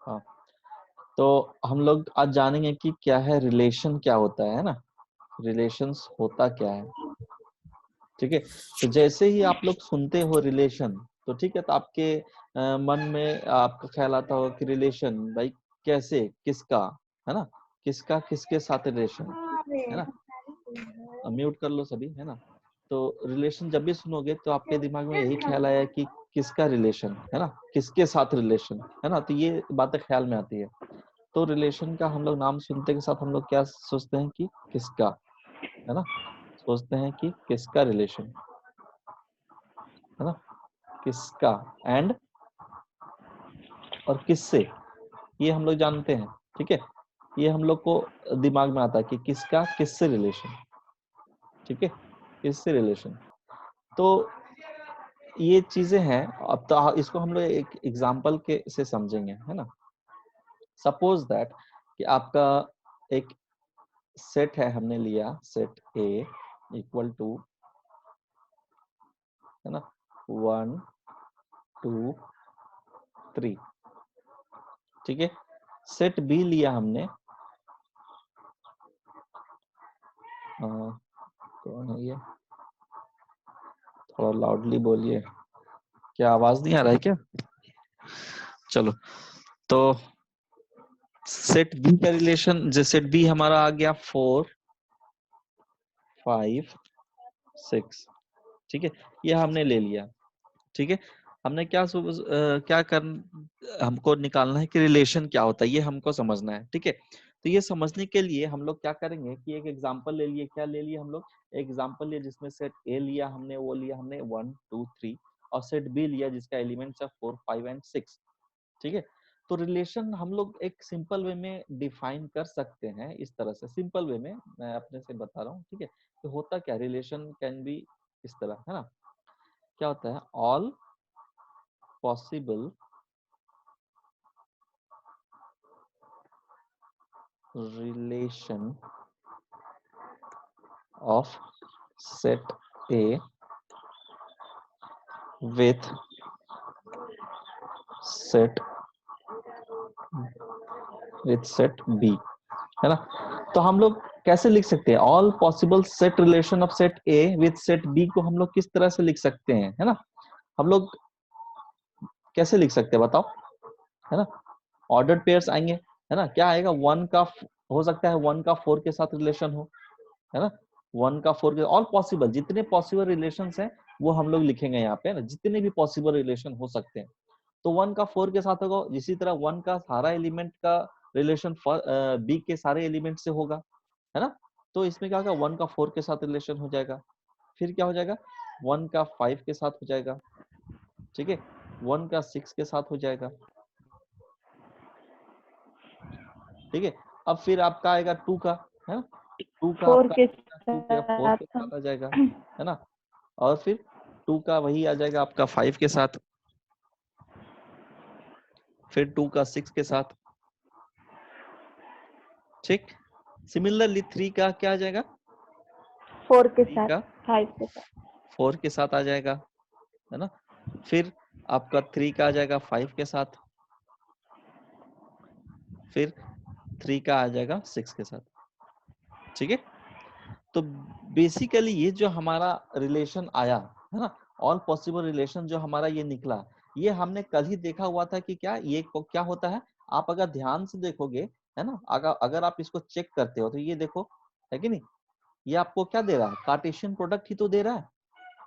हाँ, तो हम लोग आज जानेंगे कि क्या है रिलेशन, क्या होता है ना, रिलेशंस होता क्या है। ठीक है, तो जैसे ही आप लोग सुनते हो रिलेशन, तो ठीक है, तो आपके मन में आपका ख्याल आता होगा कि रिलेशन भाई कैसे, किसका, है ना, किसका किसके साथ रिलेशन, है ना। म्यूट कर लो सभी, है ना। तो रिलेशन जब भी सुनोगे तो आपके दिमाग में यही ख्याल आया कि किसका रिलेशन, है ना, किसके साथ रिलेशन, है ना, तो ये बातें ख्याल में आती है। तो रिलेशन का हम लोग नाम सुनते के साथ हम लोग क्या सोचते हैं कि किसका, है ना, सोचते हैं कि किसका रिलेशन, है ना, किसका, एंड और किससे, ये हम लोग जानते हैं। ठीक है, ये हम लोग को दिमाग में आता है कि किसका किससे रिलेशन। ठीक है, किससे रिलेशन। तो ये चीजें हैं। अब तो इसको हम लोग एक एग्जांपल के से समझेंगे, है ना। सपोज दैट कि आपका एक सेट है, हमने लिया सेट ए इक्वल टू, है ना, 1 2 3। ठीक है, सेट बी लिया हमने, कौन है ये, थोड़ा लाउडली बोलिए, क्या आवाज नहीं आ रहा है क्या। चलो, तो सेट बी का रिलेशन, जो सेट बी हमारा आ गया 4 5 6। ठीक है, ये हमने ले लिया। ठीक है, हमने क्या कर, हमको निकालना है कि रिलेशन क्या होता है, ये हमको समझना है। ठीक है, तो ये समझने के लिए हम लोग क्या करेंगे कि एक एग्जांपल ले लिए। क्या ले लिए हम लोग, एग्जांपल लिया जिसमें सेट ए लिया हमने, वो लिया हमने 1 2 3, और सेट बी लिया जिसका एलिमेंट्स है 4 5 एंड 6। ठीक है, तो रिलेशन हम लोग एक सिंपल वे में डिफाइन कर सकते हैं, इस तरह से सिंपल वे में मैं अपने से बता रहा हूँ। ठीक है, तो होता क्या, रिलेशन कैन बी इस तरह, है ना। क्या होता है, all possible relation of set A with set B, है ना। तो हम लोग कैसे लिख सकते हैं, all possible set relation of set A with set B को हम लोग किस तरह से लिख सकते हैं, है ना। हम लोग कैसे लिख सकते हैं बताओ, है ना। ऑर्डर्ड पेयर्स आएंगे, है ना। क्या आएगा, 1 का हो सकता है 1 का 4 के साथ रिलेशन हो, है ना। 1 का 4 के, ऑल पॉसिबल, जितने पॉसिबल रिलेशंस हैं वो हम लोग लिखेंगे यहाँ पे, है ना, जितने भी पॉसिबल रिलेशन हो सकते हैं। तो 1 का 4 के साथ होगा, इसी तरह 1 का सारा एलिमेंट का रिलेशन बी के सारे एलिमेंट से होगा, है ना। तो इसमें क्या होगा, 1 का 4 के साथ रिलेशन हो जाएगा, फिर क्या हो जाएगा, 1 का 5 के साथ हो जाएगा। ठीक है, 1 का 6 के साथ हो जाएगा। ठीक है, अब फिर आपका आएगा 2 का, है ना, 2 का 4 आपका के 2 के 4 के साथ। साथ आ जाएगा, है ना। और फिर 2 का वही आ जाएगा आपका 5 के साथ, फिर 2 का 6 के साथ। ठीक, सिमिलरली 3 का क्या आ जाएगा, 4 के 3 साथ, का 5 के साथ। 4 के साथ आ जाएगा, है ना। फिर आपका 3 का आ जाएगा 5 के साथ, फिर 3 का आ जाएगा 6 के साथ। ठीक है, तो बेसिकली ये जो हमारा रिलेशन आया, है ना, ऑल पॉसिबल रिलेशन जो हमारा ये निकला, ये हमने कल ही देखा हुआ था कि क्या ये क्या होता है। आप अगर ध्यान से देखोगे, है ना, अगर आप इसको चेक करते हो तो ये देखो, है कि नहीं, ये आपको क्या दे रहा है, कार्टेशियन प्रोडक्ट ही तो दे रहा है।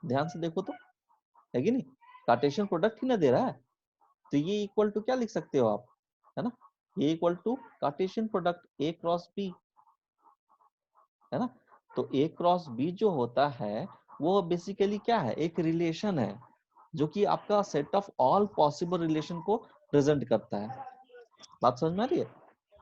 ध्यान से देखो तो, है कि नहीं, कार्टेशियन प्रोडक्ट ही ना दे रहा है। तो ये इक्वल टू क्या लिख सकते हो आप, है ना, ये equal to Cartesian product A cross B, है ना। तो ए क्रॉस बी जो होता है वो बेसिकली क्या है, एक रिलेशन है जो कि आपका set of all possible relation को प्रेजेंट करता है। बात समझ में आ रही है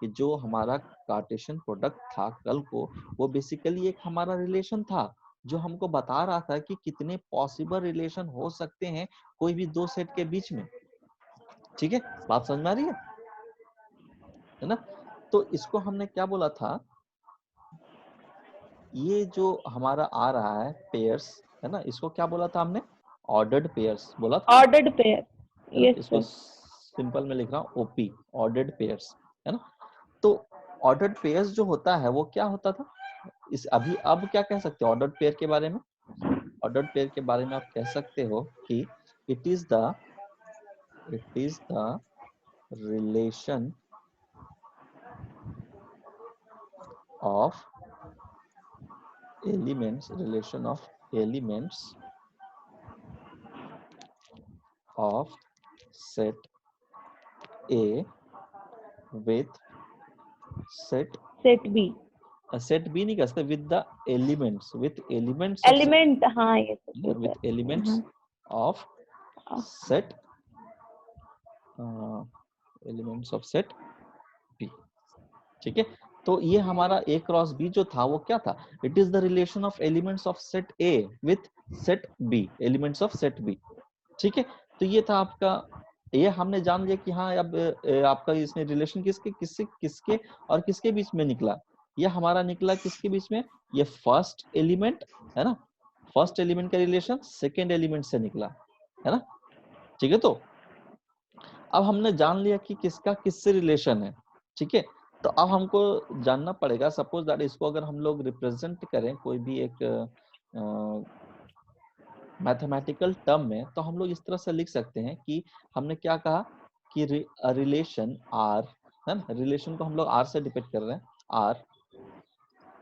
कि जो हमारा कार्टेशियन प्रोडक्ट था कल को, वो बेसिकली एक हमारा रिलेशन था जो हमको बता रहा था कि कितने पॉसिबल रिलेशन हो सकते हैं कोई भी दो सेट के बीच में। ठीक है, बात समझ में आ रही है ना। तो इसको हमने क्या बोला था, ये जो हमारा आ रहा है पेयर्स, है ना, इसको क्या बोला था हमने, ऑर्डर्ड पेयर्स बोला था ना, ऑर्डर्ड पेयर, है ना। यस इसको सर। सिंपल में लिख रहा हूँ ओपी, ऑर्डर्ड पेयर्स, है ना। तो ऑर्डर्ड पेयर्स जो होता है वो क्या होता था, इस अभी अब क्या कह सकते हो ऑर्डर्ड पेयर के बारे में? ऑर्डर्ड पेयर के बारे में आप कह सकते हो कि it is the relation of elements of set A with set B. set B नहीं कह सकते, with the elements of element, हाँ ये set, सब with elements of set elements of set B, ठीक है। तो ये हमारा A क्रॉस B जो था वो क्या था, it is the relation of elements of set A with set B, elements of set B, ठीक है। तो ये था आपका, ये हमने जान लिया कि हाँ अब आपका इसमें रिलेशन किसके और किसके बीच में निकला, ये हमारा निकला किसके बीच में, ये फर्स्ट एलिमेंट है ना, फर्स्ट एलिमेंट का रिलेशन सेकेंड एलिमेंट से निकला, है ना, ठीक है। तो अब हमने जान लिया कि किसका किससे रिलेशन है, ठीक है। तो अब हमको जानना पड़ेगा, सपोज दैट इसको अगर हम लोग रिप्रेजेंट करें कोई भी एक मैथमेटिकल टर्म में, तो हम लोग इस तरह से लिख सकते हैं कि हमने क्या कहा कि रिलेशन आर है ना, रिलेशन को हम लोग आर से डिपेंड कर रहे हैं, आर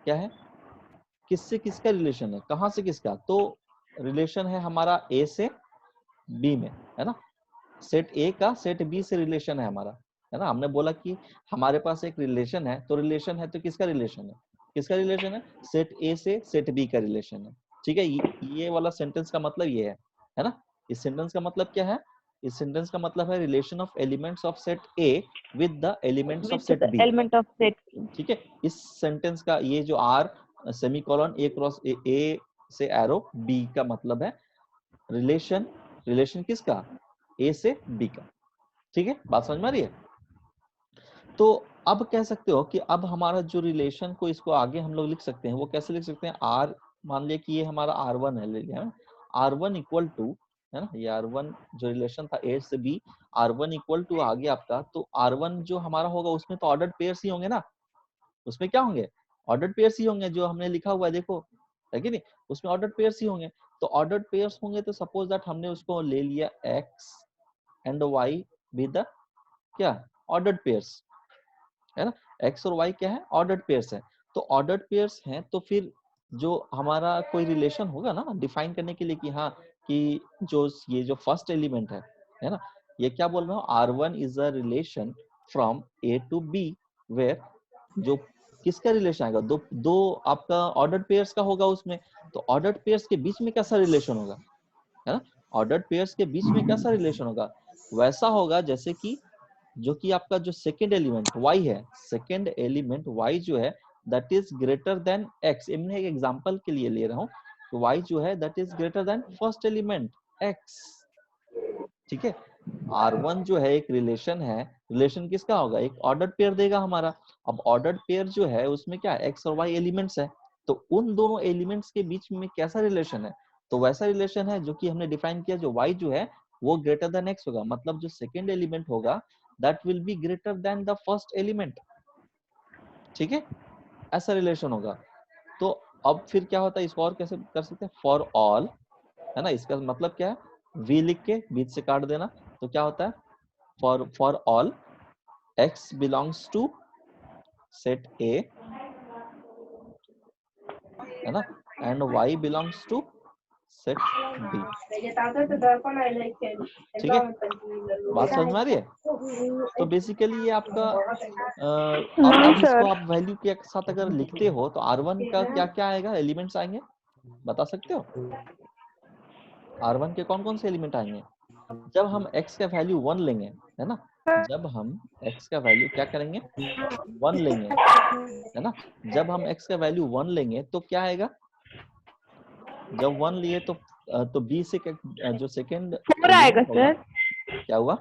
क्या है, किससे किसका रिलेशन है, कहां से किसका, तो रिलेशन है हमारा ए से बी में, है ना, सेट ए का सेट बी से रिलेशन है हमारा, है ना। हमने बोला कि हमारे पास एक रिलेशन है, तो रिलेशन है तो किसका रिलेशन है, किसका रिलेशन है, सेट ए से सेट बी का रिलेशन है, ठीक है। ये वाला सेंटेंस का मतलब ये है ना। इस सेंटेंस का मतलब क्या है, इस सेंटेंस का मतलब है relation of elements of set A with the elements of set B, element of set, ठीक है। इस सेंटेंस का ये जो R semicolon A cross A से एरो बी का मतलब है रिलेशन, रिलेशन किसका, ए से बी का, ठीक है। बात समझ में आ रही है। तो अब कह सकते हो कि अब हमारा जो रिलेशन को इसको आगे हम लोग लिख सकते हैं, वो कैसे लिख सकते हैं, आर मान लिया कि ये हमारा R1 है, ले लिया R1 इक्वल टू, है ना, ये R1 जो रिलेशन था ए से बी, R1 इक्वल टू आ गया आपका, तो R1 जो हमारा होगा उसमें तो ऑर्डर्ड पेयर्स ही होंगे ना, उसमें क्या होंगे, ऑर्डर्ड पेयर्स ही होंगे, जो हमने लिखा हुआ है देखो, है कि नहीं, उसमें ऑर्डर्ड पेयर्स ही होंगे। तो ऑर्डर्ड पेयर्स होंगे तो सपोज दैट हमने उसको ले लिया x and y with the क्या, ऑर्डर्ड पेयर्स, है ना, x और y क्या है, ऑर्डर्ड पेयर्स है। तो ऑर्डर्ड पेयर्स हैं तो फिर जो हमारा कोई रिलेशन होगा ना डिफाइन करने के लिए कि हाँ कि जो ये जो फर्स्ट एलिमेंट है ना, ये क्या बोल रहा हूँ, R1 is a relation from A to B, where जो किसका रिलेशन आएगा, दो आपका ऑर्डर्ड पेयर्स का होगा उसमें, तो ऑर्डर्ड पेयर्स के बीच में कैसा रिलेशन होगा, है ना, ऑर्डर्ड पेयर्स के बीच में कैसा रिलेशन होगा, वैसा होगा जैसे कि जो कि आपका जो सेकेंड एलिमेंट y है, सेकेंड एलिमेंट y जो है that is greater than x, मैं एक एग्जांपल के लिए ले रहा हूँ, तो y जो है that is greater than first element x, ठीक है। R1 जो है एक रिलेशन है, रिलेशन किसका होगा, एक ऑर्डर्ड पेयर देगा हमारा। अब ऑर्डर्ड पेयर जो है उसमें क्या x और y एलिमेंट्स है, तो उन दोनों एलिमेंट्स के बीच में कैसा रिलेशन है, तो वैसा रिलेशन है जो कि हमने डिफाइन किया, जो y जो है वो ग्रेटर देन x होगा, मतलब जो सेकेंड एलिमेंट होगा that will be greater than the first element, ठीक है, ऐसा रिलेशन होगा। तो अब फिर क्या होता है, इसको और कैसे कर सकते हैं, फॉर ऑल, है ना, इसका मतलब क्या है, v लिख के बीच से काट देना, तो क्या होता है, for all x belongs to set A, है ना, and y belongs to set B, ठीक है। बात समझ में आ रही है। तो बेसिकली ये आपका अब इसको आप वैल्यू के साथ अगर लिखते हो तो R1 का क्या क्या आएगा, एलिमेंट्स आएंगे, बता सकते हो, R1 के कौन कौन से एलिमेंट आएंगे, जब हम x का वैल्यू 1 लेंगे, है ना, जब हम x का वैल्यू क्या करेंगे 1 लेंगे, है ना, जब हम x का वैल्यू 1 लेंगे तो क्या आएगा, जब 1 लिए तो b से जो सेकंड 4 आएगा एलिमेंट होगा, सर, क्या हुआ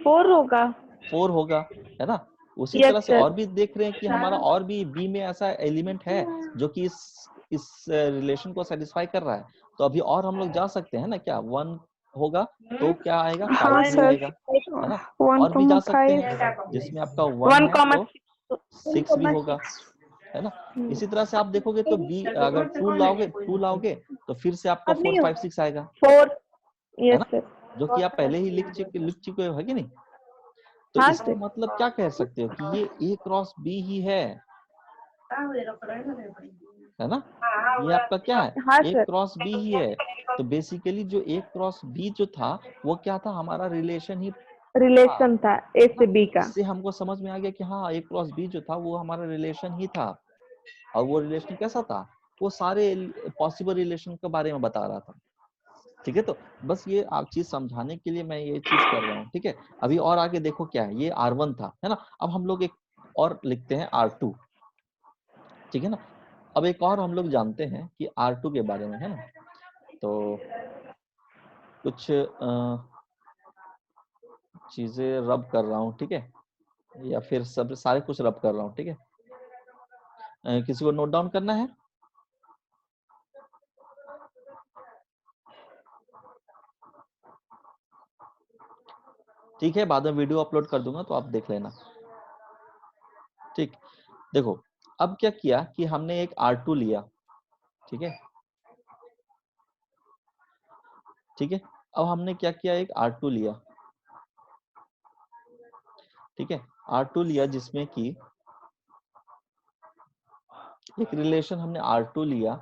4 होगा, 4 होगा, है ना। उसी तरह यस से सर। और भी देख रहे हैं कि हमारा और भी बी में ऐसा एलिमेंट है जो कि इस रिलेशन को सेटिस्फाई कर रहा है, तो अभी और हम लोग जा सकते हैं ना, क्या 1 होगा तो क्या आएगा, हाँ 5 भी सर, आएगा, है ना। और भी जा सकते हैं, जिसमें आपका 1 है तो 6 भी होगा, है ना। इसी तरह से आप देखोगे तो बी अगर 2 लाओगे तो फिर से आपका 4 5 6 आएगा, 4, है यस ना, सर। जो कि आप पहले ही लिख चुके हो, है कि नहीं। तो हाँ इसका सर। मतलब क्या कह सकते हो कि ये A क्रॉस B ही है ना। ये आपका क्या है, हाँ A सर। क्रॉस B ही है। तो बेसिकली जो A क्रॉस B जो था वो क्या था, हमारा रिलेशन ही था, रिलेशन था ए है से ना। बी का। इससे हमको समझ में आ गया कि हाँ A क्रॉस B जो था वो हमारा रिलेशन ही था। और वो रिलेशन कैसा था, वो सारे पॉसिबल रिलेशन के बारे में बता रहा था। ठीक है, तो बस ये आप चीज समझाने के लिए मैं ये चीज कर रहा हूँ। ठीक है, अभी और आगे देखो क्या है, ये R1 था, है ना। अब हम लोग एक और लिखते हैं R2, ठीक है ना। अब एक और हम लोग जानते हैं कि R2 के बारे में, है ना। तो कुछ चीजें रब कर रहा हूँ, ठीक है, या फिर सब सारे कुछ रब कर रहा हूँ, ठीक है। किसी को नोट डाउन करना है? ठीक है, बाद में वीडियो अपलोड कर दूंगा तो आप देख लेना। ठीक, देखो अब क्या किया कि हमने एक R2 लिया, ठीक है, ठीक है। अब हमने क्या किया, एक R2 लिया, ठीक है, R2 लिया जिसमें कि एक रिलेशन हमने R2 लिया।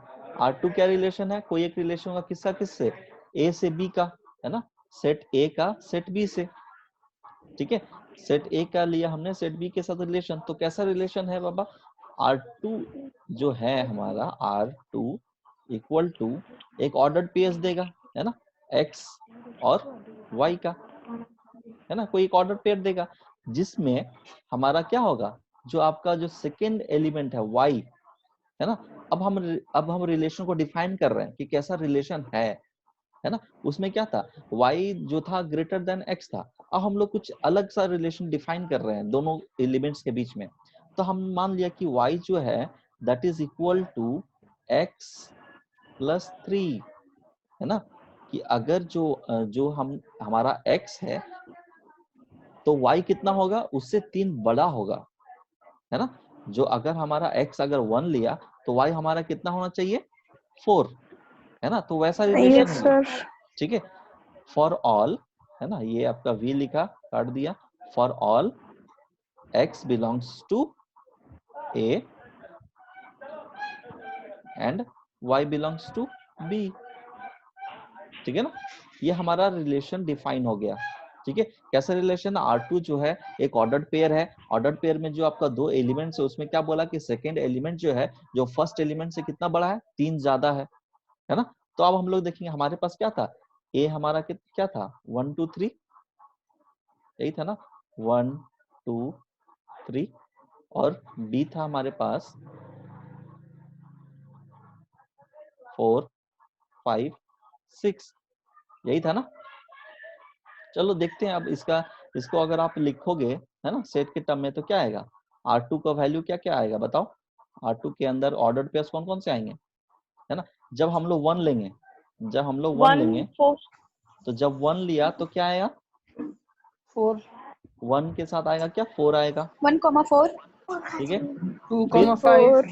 R2 क्या रिलेशन है, कोई एक रिलेशन होगा, किसका, किससे, A से B का, है ना, सेट A का सेट B से, ठीक है। सेट A का लिया हमने सेट B के साथ रिलेशन, तो कैसा रिलेशन है बाबा, R2 जो है हमारा, R2 इक्वल टू एक ऑर्डर्ड पेयर्स देगा, है ना, X और Y का, है ना, कोई एक ऑर्डर पेयर देगा जिसमें हमारा क्या होगा, जो आपका जो सेकेंड एलिमेंट है Y, है ना। अब हम रिलेशन को डिफाइन कर रहे हैं कि कैसा रिलेशन है ना। उसमें क्या था, Y जो था ग्रेटर देन X था। अब हम लोग कुछ अलग सा रिलेशन डिफाइन कर रहे हैं दोनों एलिमेंट्स के बीच में। तो हम मान लिया कि Y जो है that is equal to X plus 3, है ना, कि अगर जो हमारा X है तो Y कितना होगा, उससे 3 बड़ा होगा, है ना। जो अगर हमारा X अगर 1 लिया तो Y हमारा कितना होना चाहिए, 4, है ना। तो वैसा रिलेशन यस है ये, सर। ठीक है। फॉर ऑल, है ना, ये आपका V लिखा, काट दिया, for all X belongs to A and Y belongs to B, ठीक है ना। ये हमारा रिलेशन डिफाइन हो गया, ठीक है। कैसा रिलेशन, R2 जो है एक ऑर्डर्ड पेयर है। ऑर्डर्ड पेयर में जो आपका 2 एलिमेंट्स है उसमें क्या बोला कि सेकंड एलिमेंट जो है जो फर्स्ट एलिमेंट से कितना बड़ा है, 3 ज्यादा है ना। तो अब हम लोग देखेंगे हमारे पास क्या था, A हमारा क्या था, 1 2 3, यही था ना, 1 2 3, और B था हमारे पास 4 5 6, यही था ना। चलो देखते हैं अब इसको अगर आप लिखोगे, है ना, सेट के टर्म में, तो क्या आएगा, R2 का वैल्यू क्या क्या आएगा बताओ। R2 के अंदर ऑर्डर्ड पेयर्स कौन कौन से आएंगे, है ना। जब हम लोग 1 लेंगे, जब हम लोग 1 1 लेंगे, 4 तो जब 1 लिया तो क्या आएगा, 4 1 के साथ आएगा क्या, 4 आएगा, 1,4 ठीक है। 2,5 4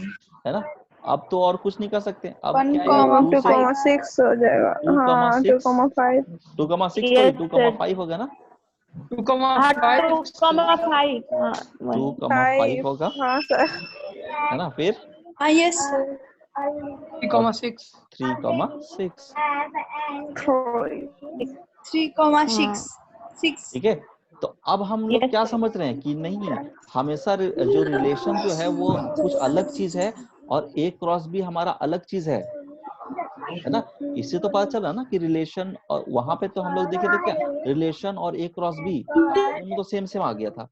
है ना, अब तो और कुछ नहीं कर सकते, अब 1, क्या आएगा, 2 से 2,6 हो जाएगा। हाँ 2,6, 2,5। 2,6 तो यस सर। 2,5 होगा ना, 2,5 2,5 हाँ 2,5 होगा, हाँ सर। है ना। फिर हाँ यस और 3,6 3,6, 3,6 6 ठीक है। तो अब हम लोग यस क्या सर। समझ रहे हैं कि नहीं, हमेशा जो रिलेशन जो है वो कुछ अलग चीज है, और A क्रॉस B हमारा अलग चीज है ना। इससे तो पता चला ना कि रिलेशन, और वहां पे तो हम लोग देखे थे क्या, रिलेशन और A क्रॉस B दोनों तो सेम सेम आ गया था,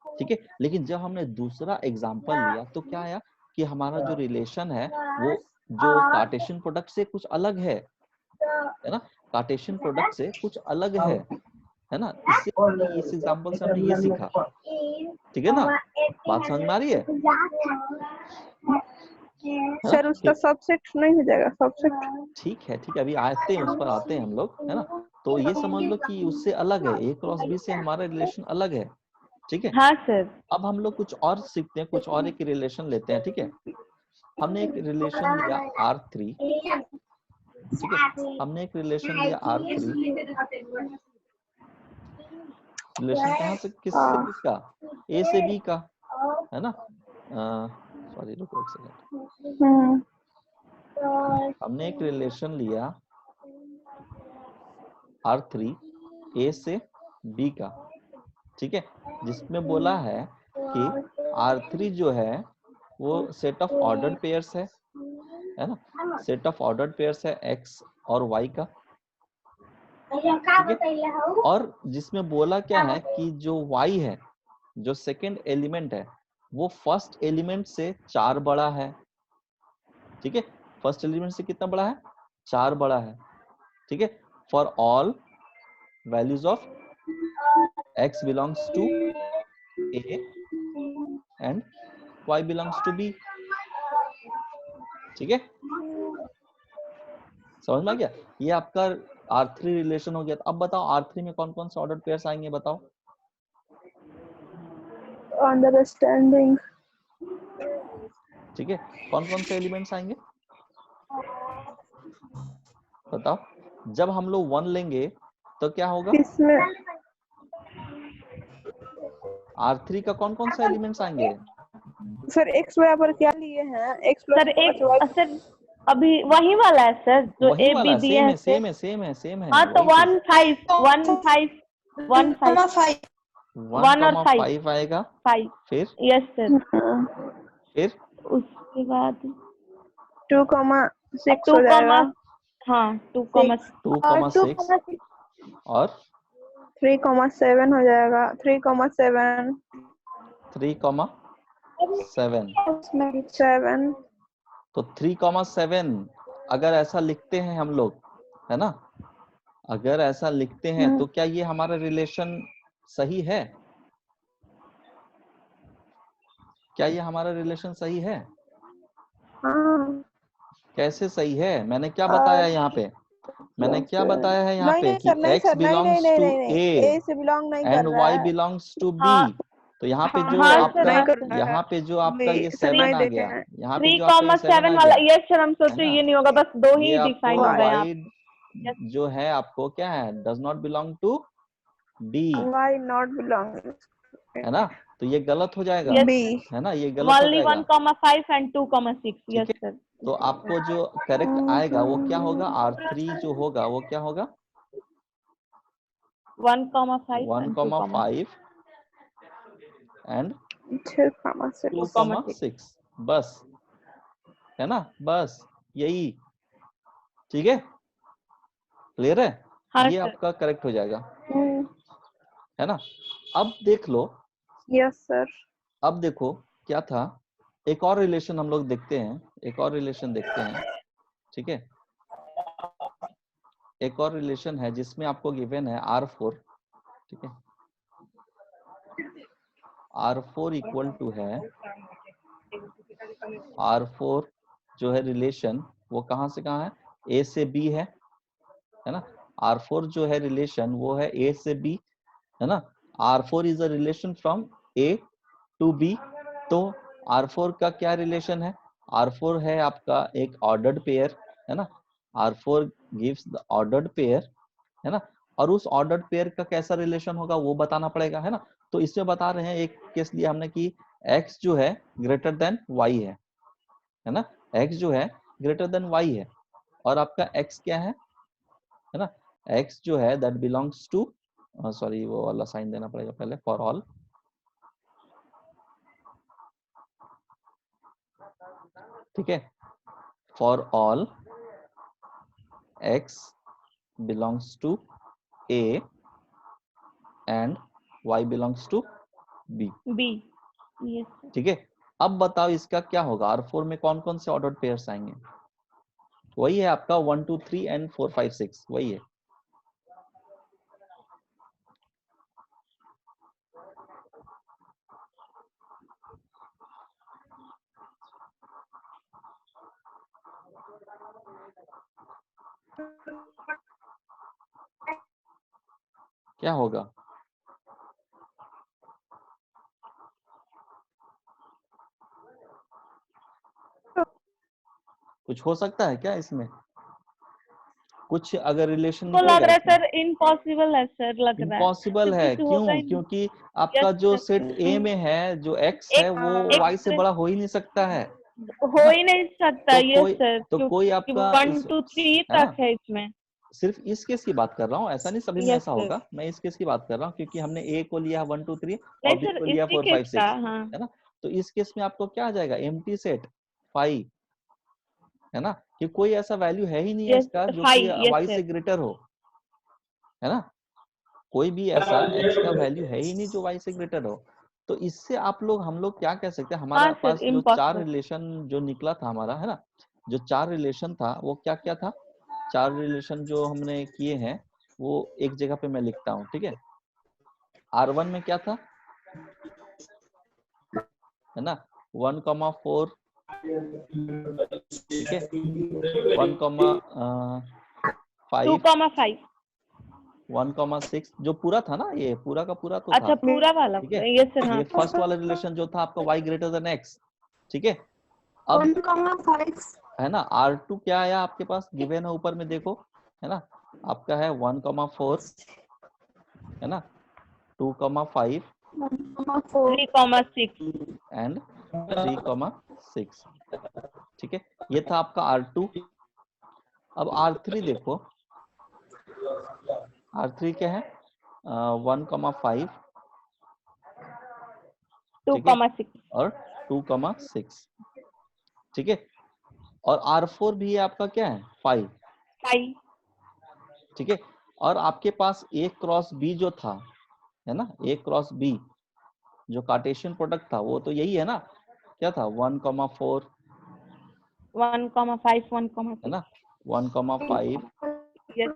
ठीक है। लेकिन जब हमने दूसरा एग्जाम्पल लिया तो क्या आया कि हमारा जो रिलेशन है वो जो कार्टेशियन प्रोडक्ट से कुछ अलग है ना, कार्टेशियन प्रोडक्ट से कुछ अलग है ना। इससे इस एग्जांपल से हमने ये सीखा, ठीक है ना, बात समझ में आ रही है। सर उसका सबसेट नहीं हो जाएगा, सबसेट? ठीक है, अभी आते हैं, उस पर आते हैं हम लोग, है ना। तो ये समझ लो कि उससे अलग है, ए क्रॉस बी से हमारा रिलेशन अलग है, ठीक है। हाँ सर। अब हम लोग कुछ और सीखते हैं, कुछ और एक रिलेशन लेते हैं, ठीक है। हमने एक रिलेशन लिया R3, ठीक है। हमने एक रिलेशन लिया R3। रिलेशन कहाँ से, किससे किसका, ए से बी का, है ना। सॉरी रुको एक सेकंड। हमने एक रिलेशन लिया R3 ए से बी का, ठीक है, जिसमें बोला है कि R3 जो है वो सेट ऑफ ऑर्डर्ड पेयर्स है ना, सेट ऑफ ऑर्डर्ड पेयर्स है x और y का, ठीक है। और जिसमें बोला क्या है कि जो y है, जो सेकंड एलिमेंट है, वो फर्स्ट एलिमेंट से 4 बड़ा है, ठीक है। फर्स्ट एलिमेंट से कितना बड़ा है, 4 बड़ा है, ठीक है। For all values of x belongs to a and y belongs to b, ठीक है। समझ में आ गया, ये आपका R3 रिलेशन हो गया। तो अब बताओ R3 में कौन कौन से ऑर्डर पेयर्स आएंगे, बताओ। अंडरस्टैंडिंग, ठीक है, कौन कौन से एलिमेंट्स आएंगे बताओ। जब हम लोग 1 लेंगे तो क्या होगा, इसमें R3 का कौन कौन सा एलिमेंट्स आएंगे। सर एक्स वाई पर क्या लिए हैं, एक्स सर एक सर अभी वही वाला है सर जो वही ए वाला बी है, दिए हैं सर। सेम है हाँ तो वही चीज। 1 5 1 और 5 1,5 आएगा, 5 फिर यस सर। फिर उसके बाद 2,6 2 हो जाएगा, हाँ 2 2,6 और 3,7 हो जाएगा, 3,7 3,7। 7 तो 3,7 अगर ऐसा लिखते हैं हम लोग, है ना, अगर ऐसा लिखते हैं तो क्या ये हमारा रिलेशन सही है, क्या ये हमारा रिलेशन सही है। हाँ। कैसे सही है, मैंने क्या बताया यहाँ पे, मैंने क्या बताया है यहाँ नहीं पे नहीं कि सर, नहीं x सर, नहीं नहीं belongs नहीं to नहीं नहीं, a ए से बिलोंग नहीं कर and रहा y है। belongs to b। हाँ तो यहाँ पे हाँ, जो हाँ, आपका, नहीं कर रहा यहाँ है। पे जो आपका ये सर 7 नहीं आ देखे गया, हैं। यहाँ पे जो आपका ये 7 3,7 आ वाला गया, यस सर, हम सोचे है ना, ये नहीं होगा, बस 2 ही ये डिफाइन आपको हो गए आप। y जो है आपको क्या है, does not belong to d, Y not belong है ना। तो ये गलत हो जाएगा, Yes. बी। है ना, ये गलत हो ओनली जाएगा, 1,5 एंड 2,6 ठीक यस है। सर। तो आपको जो करेक्ट आएगा वो क्या होगा, R3 जो होगा वो क्या होगा, 1,5 एंड 1,5 एंड 6,6 2,6, बस, है ना, बस यही, ठीक है, क्लियर है। हाँ ये सर। आपका करेक्ट हो जाएगा, है ना। अब देख लो, यस सर। अब देखो क्या था, एक और रिलेशन हम लोग देखते हैं, एक और रिलेशन देखते हैं, ठीक है। एक और रिलेशन है जिसमें आपको गिवन है R4, ठीक है। R4 इक्वल टू है, R4 जो है रिलेशन वो कहां से कहां है, A से B है ना। R4 जो है रिलेशन वो है A से B, है ना। R4 is a relation from A to B। तो R4 का क्या रिलेशन है, R4 है आपका एक ऑर्डर्ड पेयर, है ना। R4 gives the ordered pair, है ना। और उस ऑर्डर्ड पेयर का कैसा रिलेशन होगा वो बताना पड़ेगा, है ना। तो इसमें बता रहे हैं, एक केस लिया हमने कि x जो है ग्रेटर देन y है ना, x जो है ग्रेटर देन y है, और आपका x क्या है ना, x जो है दैट बिलोंग्स टू, सॉरी वो वाला साइन देना पड़ेगा पहले, फॉर ऑल, ठीक है, for all x belongs to a and y belongs to b, B yes. ठीक है। अब बताओ इसका क्या होगा, R4 में कौन कौन से ऑर्डर्ड पेयर्स आएंगे, वही है आपका 1 2 3 एंड 4 5 6, वही है। क्या होगा? कुछ हो सकता है क्या इसमें? कुछ अगर रिलेशन को लग निकलेगा रहा है इसमें? सर इम्पॉसिबल है सर, लग रहा है इम्पॉसिबल तो है। कुछ होगा क्यों? ही नहीं। क्योंकि आपका यस जो सर, सेट ए में है, जो एक्स है, एक वो वाई से एक बड़ा हो ही नहीं सकता है हो ना? ही नहीं सकता। तो यस कोई सर, तो कोई क्योंकि आपका 1 इस 2 3 है ना, तक है इसमें। सिर्फ इस केस की बात कर रहा हूँ, ऐसा नहीं सभी में यस ऐसा सर, होगा। मैं इस केस की बात कर रहा हूँ क्योंकि हमने ए को लिया 1 2 3 और नहीं बी सर को लिया इसी 4 केस 5 का। 6, हाँ है ना? तो इस केस में आपको क्या आ जाएगा? एम्प्टी सेट 5, है ना? कि कोई ऐसा वैल्यू है ही नहीं है यस इसका जो कि 5, यस वाई सर। से ग्रेटर हो, है ना? कोई भी ऐसा एक्स का वैल्यू है ही नहीं जो वाई से ग्रेटर हो। तो इससे हम लोग क्या कह सकते हैं? हमारा हाँ सर, पास जो 4 इम्पॉसिबल। रिलेशन जो निकला था हमारा, है ना, जो 4 रिलेशन था वो क्या क्या था? 4 रिलेशन जो हमने किए हैं वो एक जगह पे मैं लिखता हूँ, ठीक है? R1 में क्या था, है ना, 1,4, ठीक है, 1,5, 2,5। 1,6 जो पूरा था ना, ये पूरा का पूरा तो था, अच्छा पूरा वाला, ठीक है? Yes sir. हाँ ये फर्स्ट वाला रिलेशन जो था आपका y ग्रेटर देन x, ठीक है? अब 1,5 है ना, R2 क्या आया आपके पास? गिवन है ऊपर में देखो, है ना, आपका है 1,4, है ना, 2,5 1,4 3,6। एंड 3,6, ठीक है? ये था आपका R2। अब R3 देखो, R3 क्या है? 1,5, ठीक है, 2,6। और 2,6, ठीक है? और R4 भी है आपका क्या है? 5, 5। ठीक है? और आपके पास A क्रॉस B जो था, है ना, A क्रॉस B जो कार्टेशियन प्रोडक्ट था वो तो यही है ना, क्या था? 1,4, 1,5 है 1,6। ना, 1,5 यस।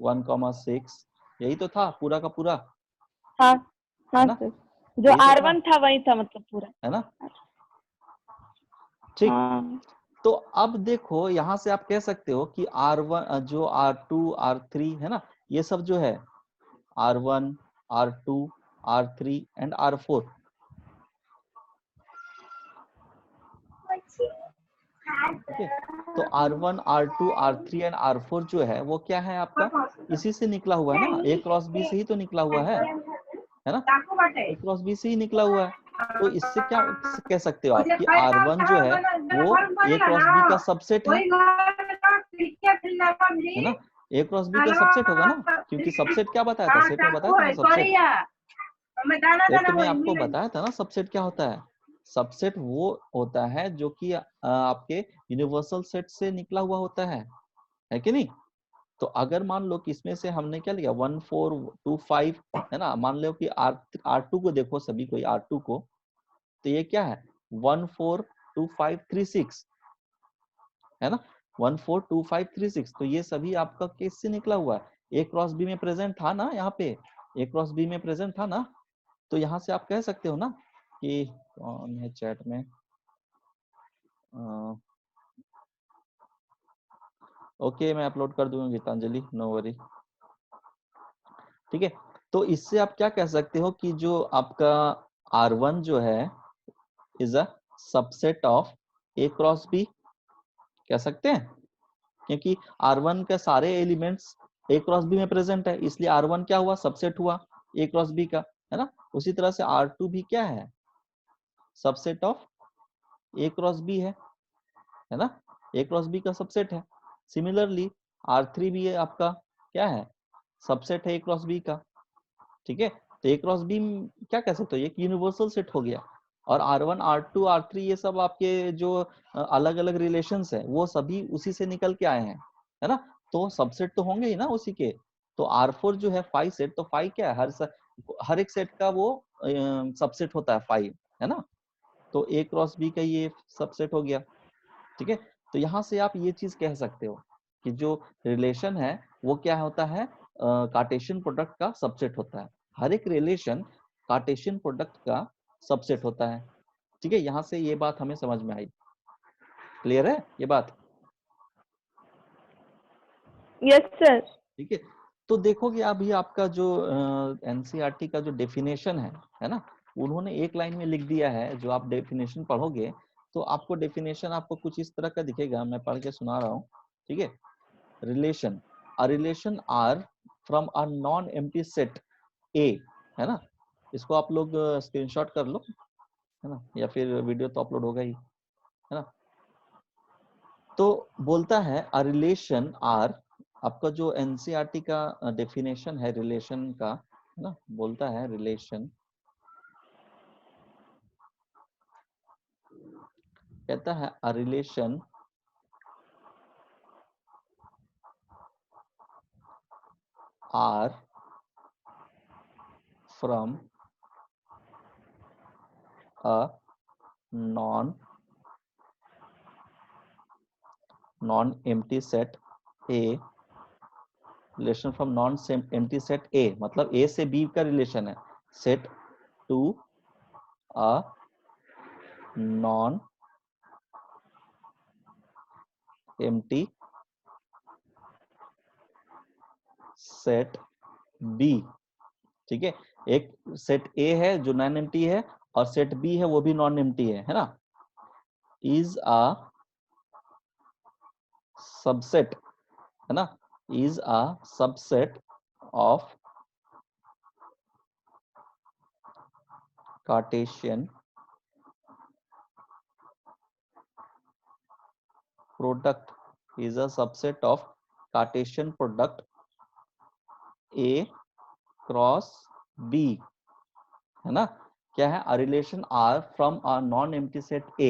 1,6, यही तो था पूरा का पूरा, हाँ है हाँ ना? सर, जो यही तो था, R1 था वही था मतलब पूरा। है ना? ठीक। हाँ तो अब देखो यहां से आप कह सकते हो कि R1 जो R2 R3 है ना, ये सब जो है R1 R2 R3 and R4, ठीक है? तो R1 R2 R3 and R4 जो है वो क्या है आपका? इसी से निकला हुआ है ना, A क्रॉस B से ही तो निकला हुआ है ना? A क्रॉस B से ही निकला हुआ है। तो इससे क्या कह सकते हो आप कि R1 जो है वो A क्रॉस B का सबसेट है ना? A क्रॉस B का सबसेट होगा ना, क्योंकि सबसेट क्या बताया था? सेट में बताया था ना सबसेट। सेट में आपको बताया था ना सबसेट क्या होता है? सबसेट वो होता है जो कि आपके यूनिवर्सल सेट से निकला हुआ होता है कि नहीं? तो अगर मान लो कि इसमें से हमने क्या लिया 1 4 2 5, है ना, मान लो कि R2 को देखो, सभी को R2 को, तो ये क्या है? 1 4 2 5 3 6, है ना, 1 4 2 5 3 6। तो ये सभी आपका किस से निकला हुआ है? A क्रॉस B में प्रेजेंट था ना, यहाँ पे A क्रॉस B में प्रेजेंट था ना। तो यहाँ से आप कह सकते हो ना कि कौन है चैट में, ओके मैं अपलोड कर दूंगा गीतांजलि, नो वरी, ठीक है? तो इससे आप क्या कह सकते हो कि जो आपका R1 जो है is a subset of A cross B, कह सकते हैं, क्योंकि R1 के सारे एलिमेंट्स A क्रॉस B में प्रेजेंट है, इसलिए R1 क्या हुआ? सबसेट हुआ A क्रॉस B का, है ना? उसी तरह से R2 भी क्या है? Subset of A cross B है ना? A क्रॉस B का सबसेट है। सिमिलरली R3 भी है आपका क्या है? सबसेट है A क्रॉस B का, ठीक है? तो A क्रॉस B क्या कह सकते हो? एक यूनिवर्सल सेट हो गया। और R1 R2 R3 ये सब आपके जो अलग अलग रिलेशंस है वो सभी उसी से निकल के आए हैं, है ना? तो सबसेट तो होंगे ही ना उसी के। तो R4 जो है 5 सेट, तो 5 क्या है? हर एक सेट का वो सबसेट होता है 5, है ना? तो A क्रॉस B का ये सबसेट हो गया, ठीक है? तो यहाँ से आप ये चीज कह सकते हो कि जो रिलेशन है वो क्या होता है? कार्टेशियन प्रोडक्ट का सबसेट होता है। हर एक रिलेशन कार्टेशियन प्रोडक्ट का सबसेट होता है, ठीक है? यहाँ से ये बात हमें समझ में आई। क्लियर है ये बात? Yes sir. ठीक है, तो देखोगे अभी आपका जो एनसीईआरटी का जो डेफिनेशन है ना, उन्होंने एक लाइन में लिख दिया है। जो आप डेफिनेशन पढ़ोगे तो आपको डेफिनेशन आपको कुछ इस तरह का दिखेगा, मैं पढ़ के सुना रहा हूँ। ठीक है, relation, a relation R from a non empty set A, है ना, इसको आप लोग स्क्रीनशॉट कर लो, है ना, या फिर वीडियो तो अपलोड होगा ही, है ना। तो बोलता है अ रिलेशन आर, आपका जो एनसीईआरटी का डेफिनेशन है रिलेशन का, है ना, बोलता है रिलेशन, कहता है a relation R from a non empty set A, relation from non empty set A, मतलब ए से बी का रिलेशन है, set to a non empty set B. ठीक है, एक सेट ए है जो नॉन एम्प्टी है और सेट बी है वो भी नॉन एम्प्टी है ना, इज अ सबसेट, है ना, is a subset of Cartesian product, is a subset of Cartesian product A cross B, है ना। क्या है, a relation R from a non-empty set A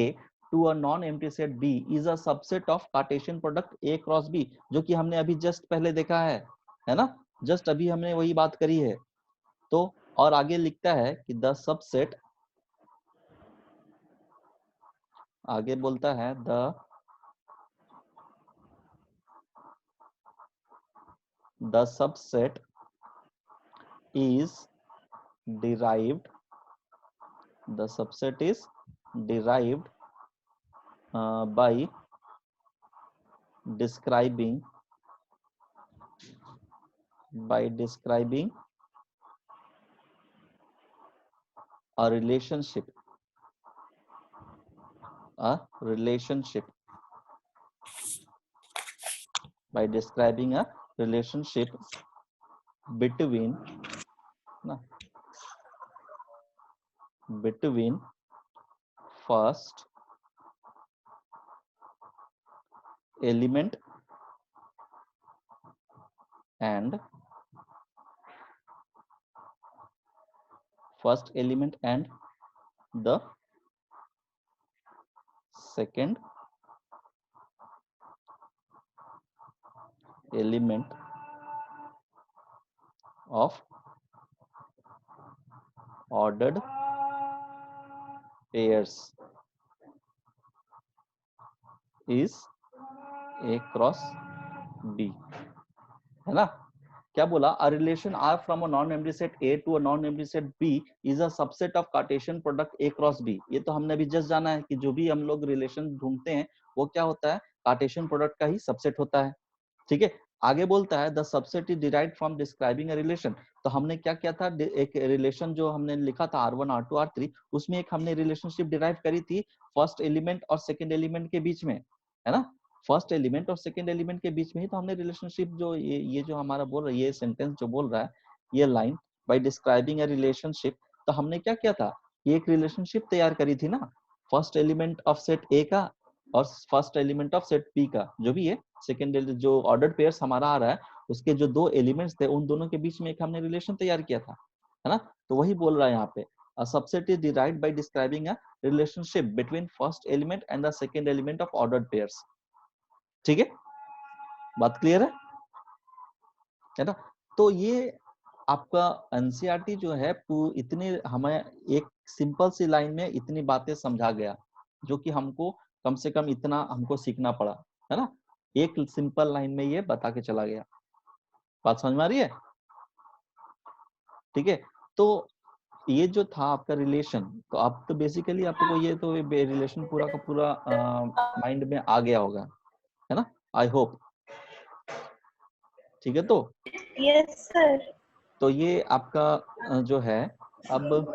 to a non-empty set B is a subset of Cartesian product A cross B, जो कि हमने अभी just पहले देखा है ना, जस्ट अभी हमने वही बात करी है। तो और आगे लिखता है कि द सबसेट, आगे बोलता है the subset is derived, the subset is derived by describing a relationship by describing a relationship between first element and the second element of ordered pairs is A cross B, है ना। क्या बोला, a relation R from a non empty set A to a non empty set B is a subset of Cartesian product A cross B. ये तो हमने अभी just जाना है कि जो भी हम लोग रिलेशन ढूंढते हैं वो क्या होता है, कार्टेशियन प्रोडक्ट का ही सबसेट होता है। ठीक है, आगे बोलता है the subset is derived from describing a relation. तो हमने क्या किया था, एक रिलेशन जो हमने लिखा था R1 R2 R3, उसमें एक हमने रिलेशनशिप डिराइव करी थी फर्स्ट एलिमेंट और सेकंड एलिमेंट के बीच में, है ना। फर्स्ट एलिमेंट और सेकंड एलिमेंट के बीच में ही तो हमने रिलेशनशिप जो ये जो हमारा बोल रहा है, ये सेंटेंस जो बोल रहा है, ये line by describing a relationship, तो हमने क्या किया था, ये एक रिलेशनशिप तैयार करी थी ना, first element of set A का और first element of set B का, जो भी है सेकंड जो ऑर्डर्ड पेयर्स हमारा आ रहा है, उसके जो दो एलिमेंट्स थे उन दोनों के बीच में एक हमने रिलेशन तैयार किया था, है ना। तो वही बोल रहा है यहाँ पे, a subset is derived by describing a relationship between first element and the second element of ordered pairs। ठीक है, बात क्लियर है ना। तो ये आपका एनसीईआरटी जो है इतने हमें एक सिंपल सी लाइन में इतनी बातें समझा गया, जो कि हमको कम से कम इतना हमको सीखना पड़ा, है ना। एक सिंपल लाइन में ये बता के चला गया, बात समझ में आ रही है। ठीक है, तो ये जो था आपका रिलेशन, तो आप तो बेसिकली आपको ये तो रिलेशन पूरा का पूरा माइंड में आ गया होगा, है ना, आई होप। ठीक है। तो यस सर। ये आपका जो है, अब